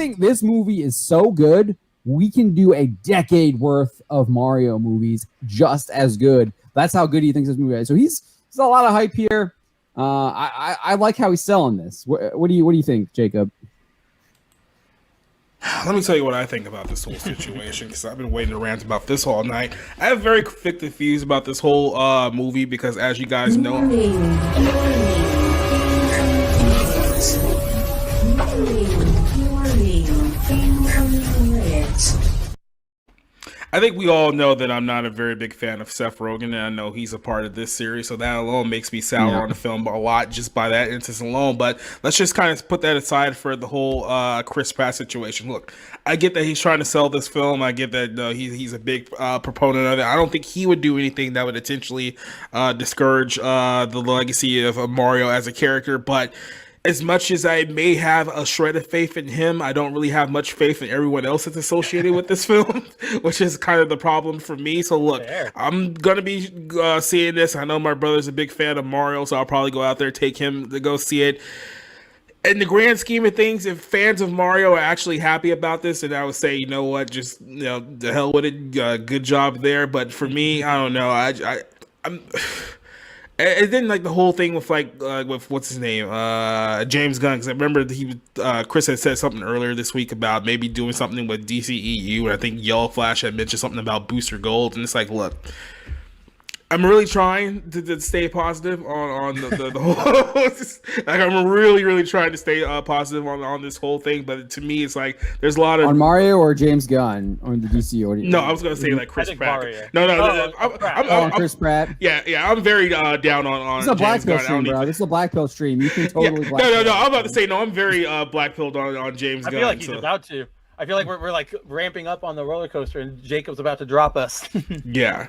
think this movie is so good. We can do a decade worth of Mario movies just as good. That's how good he thinks this movie is. So he's a lot of hype here. I like how he's selling this. What do you think, Jacob? Let me tell you what I think about this whole situation, because I've been waiting to rant about this all night. I have very conflicted views about this whole movie because, as you guys know, I think we all know that I'm not a very big fan of Seth Rogen, and I know he's a part of this series, so that alone makes me sour on the film a lot just by that instance alone. But let's just kind of put that aside for the whole Chris Pratt situation. Look, I get that he's trying to sell this film. I get that he's a big proponent of it. I don't think he would do anything that would intentionally discourage the legacy of Mario as a character, but as much as I may have a shred of faith in him, I don't really have much faith in everyone else that's associated with this film, which is kind of the problem for me. So look, I'm going to be seeing this. I know my brother's a big fan of Mario, so I'll probably go out there, take him to go see it. In the grand scheme of things, if fans of Mario are actually happy about this, then I would say, you know what, just, the hell with it. Good job there. But for me, I don't know. I'm... And then like the whole thing with with what's his name, James Gunn, because I remember Chris had said something earlier this week about maybe doing something with DCEU, and I think Yellow Flash had mentioned something about Booster Gold, and it's like, look, I'm really trying to stay positive on the whole. Like, I'm really trying to stay positive on this whole thing, but to me, it's like there's a lot of on Mario or James Gunn on the DC audience. No, I was gonna say like Chris Pratt. Mario. No, I'm Chris Pratt. Yeah, I'm very down on. It's a black James pill Gunn. stream, bro. This is a black pill stream. You can totally. No. I'm about to say no. I'm very black pilled on James Gunn. I feel like he's about to. I feel like we're like ramping up on the roller coaster, and Jacob's about to drop us. Yeah.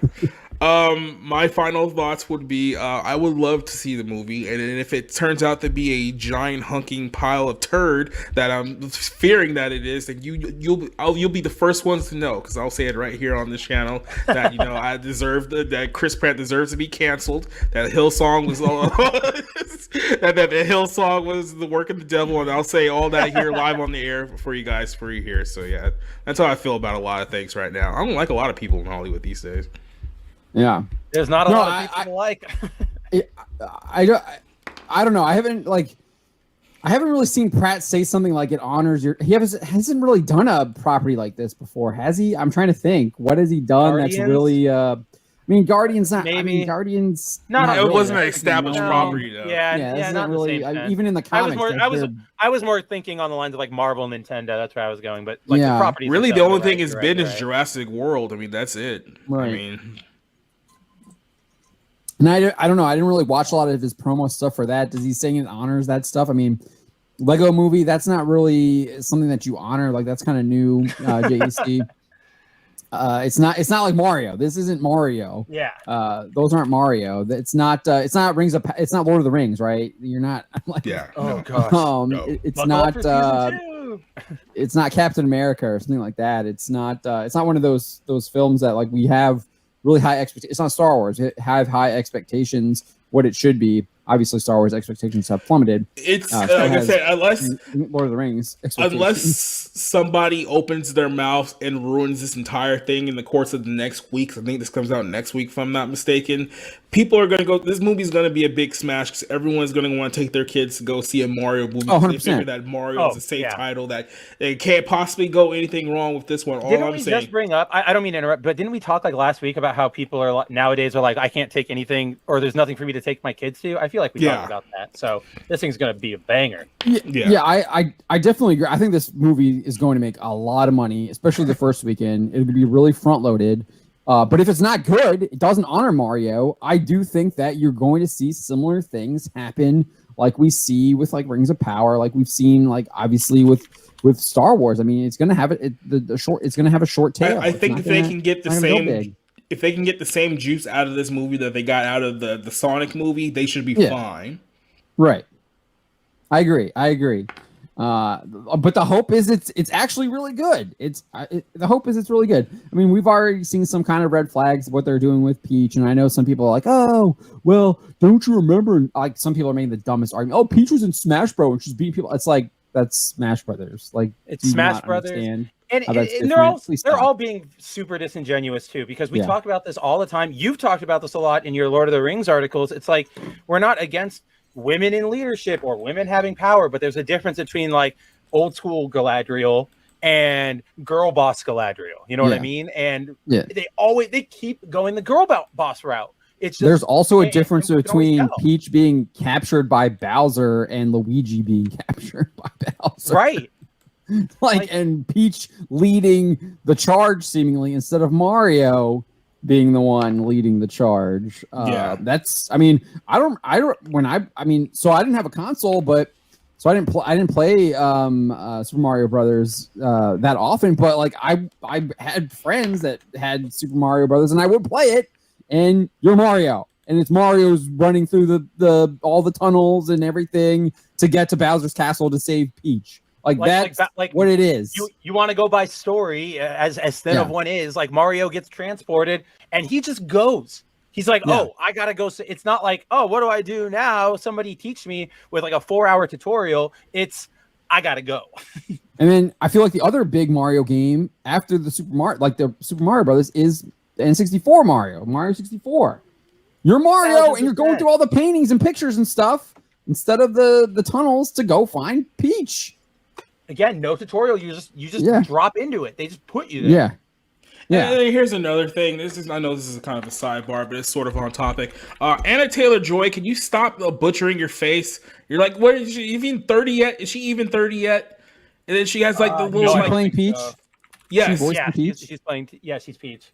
My final thoughts would be I would love to see the movie, and if it turns out to be a giant hunking pile of turd that I'm fearing that it is, then you'll be the first ones to know, because I'll say it right here on this channel that I deserve that Chris Pratt deserves to be canceled. That Hillsong was that Hillsong was the work of the devil, and I'll say all that here live on the air for you guys for you here. So yeah, that's how I feel about a lot of things right now. I don't like a lot of people in Hollywood these days. Yeah, there's not a lot of people like. I don't know. I haven't really seen Pratt say something like it honors your. He hasn't really done a property like this before, has he? I'm trying to think. What has he done that's really? I mean, Guardians not. Maybe. I mean, Guardians. It really, wasn't an established property though. Yeah, not really. Even in the comics, I was more thinking on the lines of like Marvel, Nintendo. That's where I was going. But like the properties. Really, the only thing has been is Jurassic World. I mean, that's it. Right. I mean. And I don't know. I didn't really watch a lot of his promo stuff for that. Does he say it honors that stuff? I mean, Lego Movie, that's not really something that you honor. Like, that's kind of new, JEC. It's not like Mario. This isn't Mario. Yeah. Those aren't Mario. It's not Lord of the Rings, right? You're not like, yeah. Oh gosh. No. It's not Captain America or something like that. It's not one of those films that like we have really high expectations. It's not Star Wars. It have high expectations. What it should be. Obviously, Star Wars expectations have plummeted. It's like I said, unless Lord of the Rings, unless somebody opens their mouth and ruins this entire thing in the course of the next week. I think this comes out next week, if I'm not mistaken. People are going to go. This movie's going to be a big smash because everyone's going to want to take their kids to go see a Mario movie. 100%. They figure that Mario is a safe title, that it can't possibly go anything wrong with this one. Didn't we just bring up? I don't mean to interrupt, but didn't we talk like last week about how people are nowadays are like, I can't take anything, or there's nothing for me to take my kids to? I feel like we talked about that. So this thing's going to be a banger. Yeah, I definitely agree. I think this movie is going to make a lot of money, especially the first weekend. It'll be really front loaded. But if it's not good, it doesn't honor Mario. I do think that you're going to see similar things happen, like we see with like Rings of Power, like we've seen, like obviously with Star Wars. I mean, it's going to have it's going to have a short tail. I think if they can get the same, if they can get the same juice out of this movie that they got out of the Sonic movie, they should be fine. Right. I agree. But the hope is it's actually really good. The hope is it's really good. I mean, we've already seen some kind of red flags of what they're doing with Peach, and I know some people are like, oh, well, don't you remember? Like, some people are making the dumbest argument. Oh, Peach was in Smash Bros. and she's beating people. It's like, that's Smash Brothers. Like, it's do you Smash not Brothers. understand And, how that's and different? Please they're stop. all being super disingenuous too, because we Yeah. talk about this all the time. You've talked about this a lot in your Lord of the Rings articles. It's like we're not against women in leadership or women having power, but there's a difference between like old school Galadriel and girl boss Galadriel. You know what I Yeah. mean? And Yeah. they keep going the girl boss route. It's just, There's also a and difference we can always between tell. Peach being captured by Bowser and Luigi being captured by Bowser. Right. Like, and Peach leading the charge seemingly instead of Mario being the one leading the charge. That's, I mean, so I didn't have a console, but so I didn't play Super Mario Brothers that often, but like I had friends that had Super Mario Brothers and I would play it, and you're Mario, and it's Mario's running through the all the tunnels and everything to get to Bowser's castle to save Peach. Like that's what it is. You want to go by story, as thin of one is, like Mario gets transported and he just goes. He's like, oh, I gotta go. It's not like, oh, what do I do now? Somebody teach me with like a 4-hour tutorial. It's, I gotta go. And then I feel like the other big Mario game after the Super Mario Brothers is the N64 Mario 64. You're Mario 100%. and you're going through all the paintings and pictures and stuff instead of the tunnels to go find Peach. Again, no tutorial. You just drop into it. They just put you there. Yeah. Yeah. And here's another thing. I know this is kind of a sidebar, but it's sort of on topic. Anna Taylor-Joy, can you stop butchering your face? You're like, what is she even 30 yet? Is she even 30 yet? And then she has like the little. Is she like, playing Peach? Yes. She's playing. She's Peach.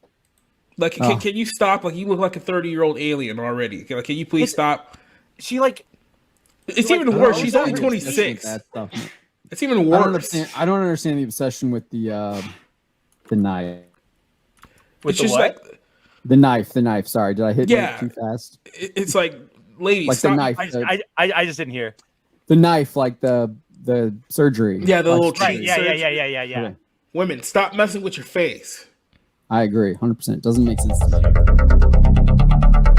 Like, can you stop? Like, you look like a 30-year-old alien already. Like, can you please stop? She like. It's even worse. She's only 26. It's even worse. I don't understand the obsession with the knife. With it's the just what? like the knife. Sorry, did I hit it too fast? It's like, ladies, like stop. the knife. I just didn't hear. The knife, like the surgery. Yeah, the like, little Right. cheek Yeah. Okay. Women, stop messing with your face. I agree, 100%. Doesn't make sense to me.